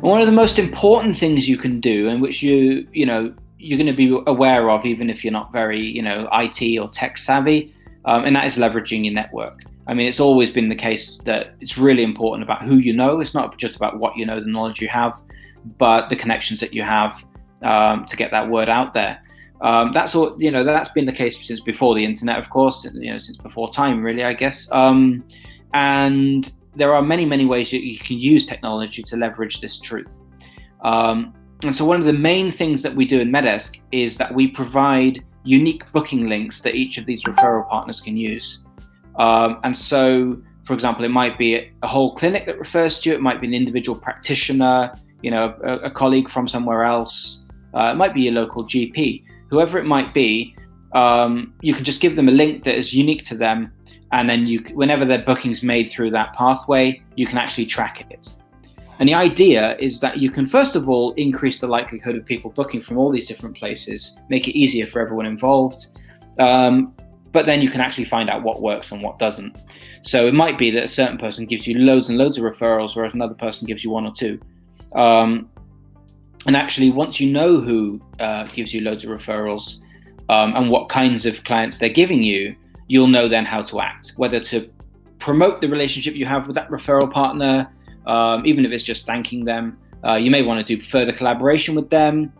And one of the most important things you can do, and which you're going to be aware of, even if you're not very, IT or tech savvy, and that is leveraging your network. I mean, it's always been the case that it's really important about who you know. It's not just about what you know, the knowledge you have, but the connections that you have to get that word out there. That's all. That's been the case since before the internet, of course. Since before time, really, I guess. And there are many, many ways that you can use technology to leverage this truth. And so one of the main things that we do in Medesk is that we provide unique booking links that each of these referral partners can use. And so, for example, it might be a whole clinic that refers to you. It might be an individual practitioner, a colleague from somewhere else. It might be your local GP. Whoever it might be, you can just give them a link that is unique to them. And then whenever their booking's made through that pathway, you can actually track it. And the idea is that you can, first of all, increase the likelihood of people booking from all these different places, make it easier for everyone involved. But then you can actually find out what works and what doesn't. So it might be that a certain person gives you loads and loads of referrals, whereas another person gives you one or two. And actually, once you know who gives you loads of referrals and what kinds of clients they're giving you, you'll know then how to act, whether to promote the relationship you have with that referral partner, even if it's just thanking them. You may want to do further collaboration with them.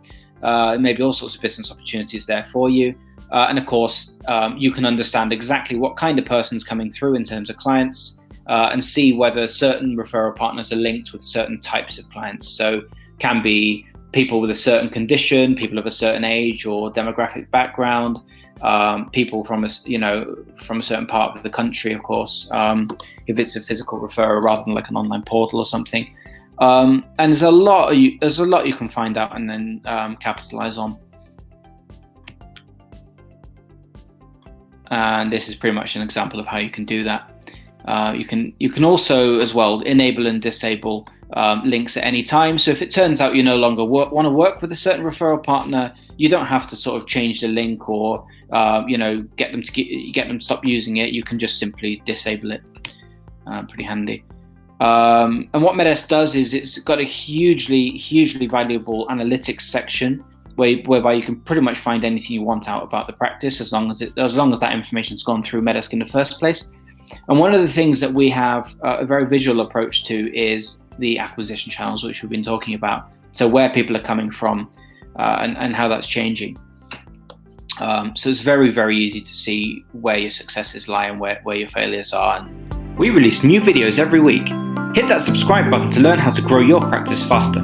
Maybe all sorts of business opportunities there for you. And of course, you can understand exactly what kind of person's coming through in terms of clients and see whether certain referral partners are linked with certain types of clients. So can be people with a certain condition, people of a certain age or demographic background, people from a certain part of the country, of course, if it's a physical referral rather than like an online portal or something. And there's a lot you can find out and then capitalize on. And this is pretty much an example of how you can do that. You can also as well enable and disable links at any time. So if it turns out you no longer want to work with a certain referral partner, you don't have to sort of change the link or get them to stop using it. You can just simply disable it. Pretty handy. And what Medesk does is it's got a hugely valuable analytics section whereby you can pretty much find anything you want out about the practice as long as that information's gone through Medesk in the first place. And one of the things that we have a very visual approach to is the acquisition channels, which we've been talking about. So where people are coming from and how that's changing. So it's very, very easy to see where your successes lie and where your failures are. And we release new videos every week. Hit that subscribe button to learn how to grow your practice faster.